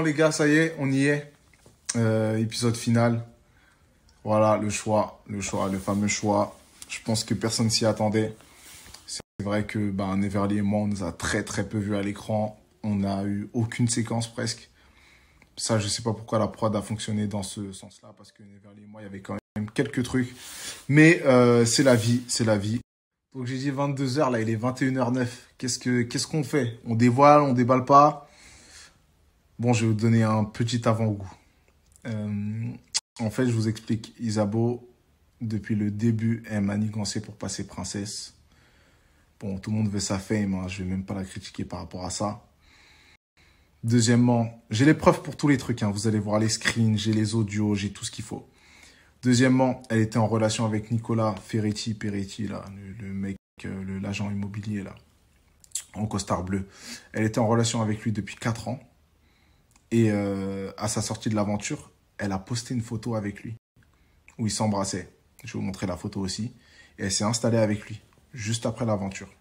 les gars, ça y est, on y est. Épisode final. Voilà, le fameux choix. Je pense que personne s'y attendait. C'est vrai que Neverly et moi, on nous a très très peu vu à l'écran. On n'a eu aucune séquence presque. Ça, je sais pas pourquoi la prod a fonctionné dans ce sens-là, parce que Neverly et moi, il y avait quand même quelques trucs. Mais c'est la vie, c'est la vie. Donc j'ai dit 22h, là il est 21h09. Qu'est-ce qu'on fait? On dévoile, on déballe pas? Bon, je vais vous donner un petit avant-goût. En fait, je vous explique. Isabeau, depuis le début, elle m'a manigancé pour passer princesse. Bon, tout le monde veut sa fame, hein. Je vais même pas la critiquer par rapport à ça. Deuxièmement, j'ai les preuves pour tous les trucs, hein. Vous allez voir les screens, j'ai les audios, j'ai tout ce qu'il faut. Deuxièmement, elle était en relation avec Nicolas Peretti, là, le mec, l'agent immobilier, là, en costard bleu. Elle était en relation avec lui depuis 4 ans. Et à sa sortie de l'aventure, elle a posté une photo avec lui, où ils s'embrassaient. Je vais vous montrer la photo aussi. Et elle s'est installée avec lui, juste après l'aventure.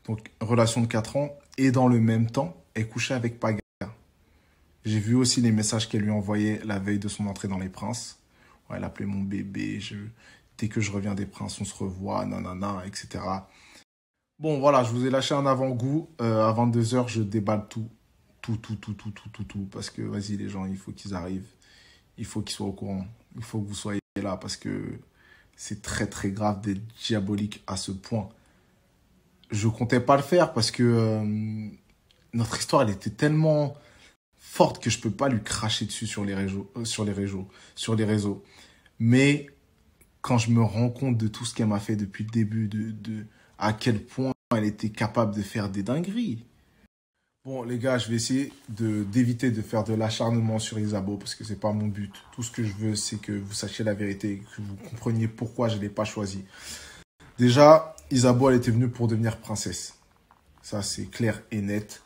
Donc, relation de 4 ans. Et dans le même temps, elle couchait avec Paga. J'ai vu aussi les messages qu'elle lui envoyait la veille de son entrée dans Les Princes. Ouais, elle appelait mon bébé. Dès que je reviens des Princes, on se revoit, nanana, etc. Bon, voilà, je vous ai lâché un avant-goût. À 22h, je déballe tout. Tout. Parce que, vas-y, les gens, il faut qu'ils arrivent. Il faut qu'ils soient au courant. Il faut que vous soyez là parce que c'est très, très grave d'être diabolique à ce point. Je comptais pas le faire parce que notre histoire, elle était tellement forte que je peux pas lui cracher dessus sur les réseaux. Mais quand je me rends compte de tout ce qu'elle m'a fait depuis le début, à quel point elle était capable de faire des dingueries. Bon, les gars, je vais essayer d'éviter de faire de l'acharnement sur Isabeau parce que c'est pas mon but. Tout ce que je veux, c'est que vous sachiez la vérité, que vous compreniez pourquoi je l'ai pas choisi. Déjà, Isabeau, elle était venue pour devenir princesse. Ça, c'est clair et net.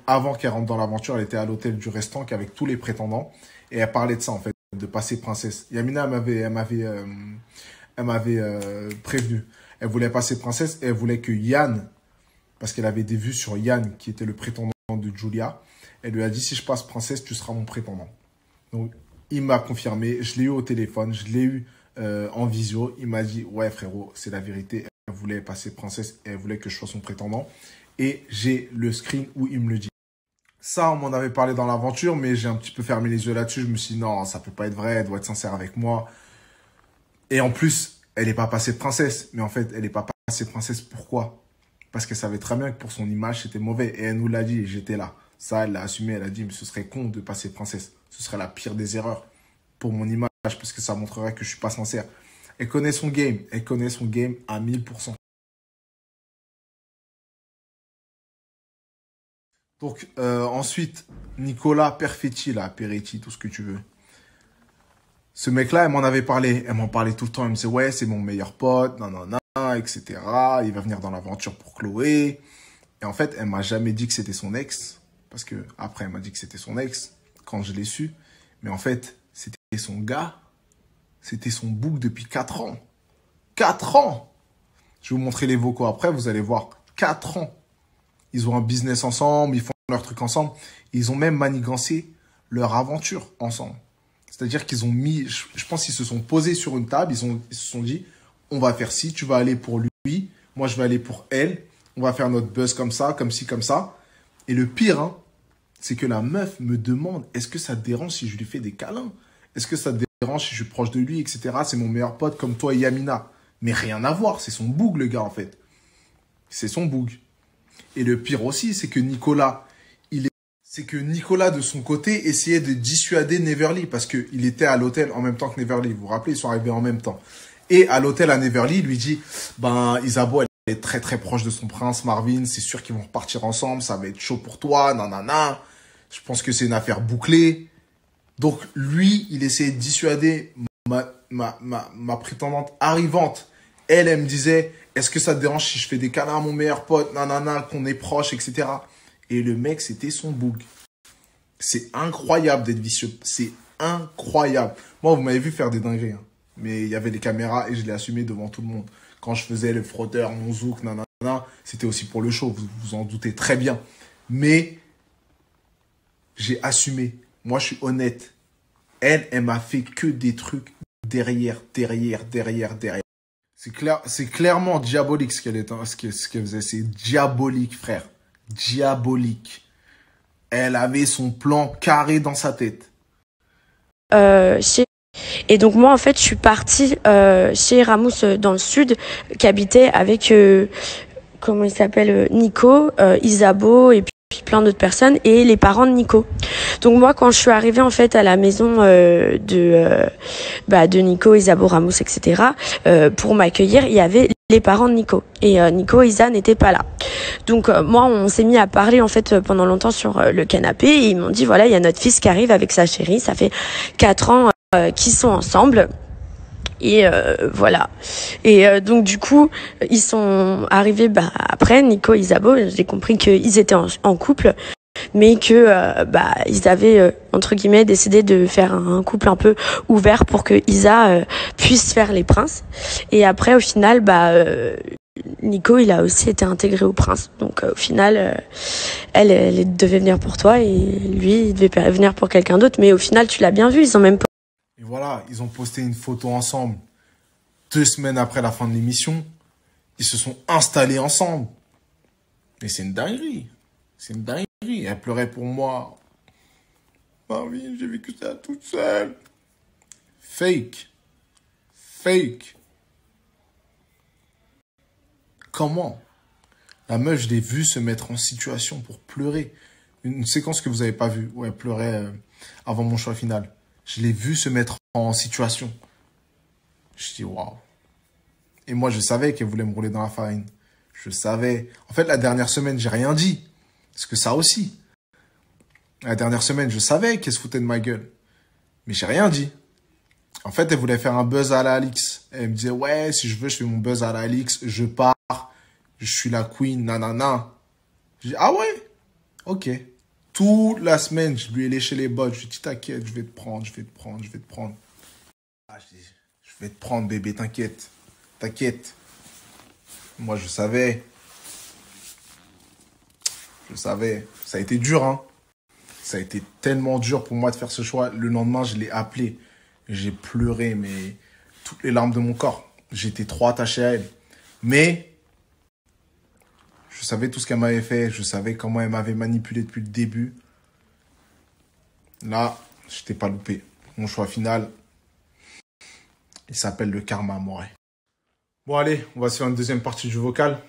Avant qu'elle rentre dans l'aventure, elle était à l'hôtel du restant avec tous les prétendants et elle parlait de ça, en fait, de passer princesse. Yamina, elle m'avait prévenu. Elle voulait passer princesse et elle voulait que Yann, parce qu'elle avait des vues sur Yann, qui était le prétendant de Julia. Elle lui a dit, si je passe princesse, tu seras mon prétendant. Donc, il m'a confirmé. Je l'ai eu au téléphone, je l'ai eu en visio. Il m'a dit, ouais, frérot, c'est la vérité. Elle voulait passer princesse et elle voulait que je sois son prétendant. Et j'ai le screen où il me le dit. Ça, on m'en avait parlé dans l'aventure, mais j'ai un petit peu fermé les yeux là-dessus. Je me suis dit, non, ça peut pas être vrai, elle doit être sincère avec moi. Et en plus, elle n'est pas passée princesse. Mais en fait, elle n'est pas passée princesse. Pourquoi? Parce qu'elle savait très bien que pour son image, c'était mauvais. Et elle nous l'a dit et j'étais là. Ça, elle l'a assumé. Elle a dit, mais ce serait con de passer princesse. Ce serait la pire des erreurs pour mon image parce que ça montrerait que je suis pas sincère. Elle connaît son game. Elle connaît son game à 1000%. Donc, ensuite, Nicolas Perfetti, là, Peretti, tout ce que tu veux. Ce mec-là, elle m'en avait parlé. Elle m'en parlait tout le temps. Elle me disait, ouais, c'est mon meilleur pote, nanana, etc. Il va venir dans l'aventure pour Chloé. Et en fait, elle m'a jamais dit que c'était son ex. Parce que après, elle m'a dit que c'était son ex quand je l'ai su. Mais en fait, c'était son gars. C'était son bouc depuis 4 ans. 4 ans! Je vais vous montrer les vocaux après, vous allez voir. 4 ans. Ils ont un business ensemble, ils font leur truc ensemble. Ils ont même manigancé leur aventure ensemble. C'est-à-dire qu'ils ont mis, je pense qu'ils se sont posés sur une table, ils se sont dit, on va faire ci, tu vas aller pour lui, moi je vais aller pour elle, on va faire notre buzz comme ça, comme ci, comme ça. Et le pire, hein, c'est que la meuf me demande, est-ce que ça te dérange si je lui fais des câlins? Est-ce que ça te dérange si je suis proche de lui, etc. C'est mon meilleur pote comme toi et Yamina. Mais rien à voir, c'est son boug le gars en fait. C'est son boug. Et le pire aussi, c'est que Nicolas, de son côté, essayait de dissuader Neverly parce qu'il était à l'hôtel en même temps que Neverly. Vous vous rappelez, ils sont arrivés en même temps. Et à l'hôtel à Neverly, il lui dit, Isabeau, elle est très très proche de son prince Marvin, c'est sûr qu'ils vont repartir ensemble, ça va être chaud pour toi, nanana. Je pense que c'est une affaire bouclée. Donc lui, il essayait de dissuader ma prétendante arrivante. Elle me disait, est-ce que ça te dérange si je fais des câlins à mon meilleur pote, nanana, qu'on est proche, etc. Et le mec, c'était son boug. C'est incroyable d'être vicieux. C'est incroyable. Moi, vous m'avez vu faire des dingueries. Hein. Mais il y avait des caméras et je l'ai assumé devant tout le monde. Quand je faisais le frotteur, mon zouk, nanana, c'était aussi pour le show. Vous vous en doutez très bien. Mais J'ai assumé. Moi, je suis honnête. Elle m'a fait que des trucs derrière. C'est clair, c'est clairement diabolique ce qu'elle faisait. C'est diabolique, frère. Diabolique. Elle avait son plan carré dans sa tête. Chez Et donc moi en fait je suis partie chez Ramous dans le sud qui habitait avec comment il s'appelle Nico, Isabeau et puis plein d'autres personnes et les parents de Nico. Donc moi quand je suis arrivée en fait à la maison de Nico, Isabeau, Ramous, etc. Pour m'accueillir, il y avait les parents de Nico et Nico et Isa n'étaient pas là. Donc moi on s'est mis à parler en fait pendant longtemps sur le canapé et ils m'ont dit voilà il y a notre fils qui arrive avec sa chérie, ça fait 4 ans qu'ils sont ensemble. Et voilà. Et donc du coup, ils sont arrivés après Nico et Isabeau, j'ai compris qu'ils étaient en couple, mais que ils avaient entre guillemets décidé de faire un couple un peu ouvert pour que Isa puisse faire les princes. Et après au final Nico, il a aussi été intégré au prince. Donc au final elle devait venir pour toi et lui il devait venir pour quelqu'un d'autre, mais au final tu l'as bien vu, ils ont même Et voilà, ils ont posté une photo ensemble. 2 semaines après la fin de l'émission, ils se sont installés ensemble. Mais c'est une dinguerie. C'est une dinguerie. Elle pleurait pour moi. Ah oui, j'ai vécu ça toute seule. Fake. Fake. Comment? La meuf, je l'ai vue se mettre en situation pour pleurer. Une séquence que vous n'avez pas vue, où elle pleurait avant mon choix final. Je l'ai vue se mettre en situation. Je dis waouh. Et moi, je savais qu'elle voulait me rouler dans la farine. Je savais. En fait, la dernière semaine, j'ai rien dit. Parce que ça aussi. La dernière semaine, je savais qu'elle se foutait de ma gueule. Mais j'ai rien dit. En fait, elle voulait faire un buzz à la Alix. Elle me disait, ouais, si je veux, je fais mon buzz à la Alix. Je pars. Je suis la queen. Nanana. J'ai dit, ah ouais? Ok. Toute la semaine, je lui ai léché les bottes. Je lui ai dit, t'inquiète, je vais te prendre, je vais te prendre, je vais te prendre. Ah, je vais te prendre, bébé, t'inquiète. T'inquiète. Moi, je savais. Je savais. Ça a été dur, hein. Ça a été tellement dur pour moi de faire ce choix. Le lendemain, je l'ai appelé. J'ai pleuré, mais toutes les larmes de mon corps. J'étais trop attaché à elle. Mais je savais tout ce qu'elle m'avait fait. Je savais comment elle m'avait manipulé depuis le début. Là, je t'ai pas loupé. Mon choix final, il s'appelle le karma, moi. Bon, allez, on va se faire une deuxième partie du vocal.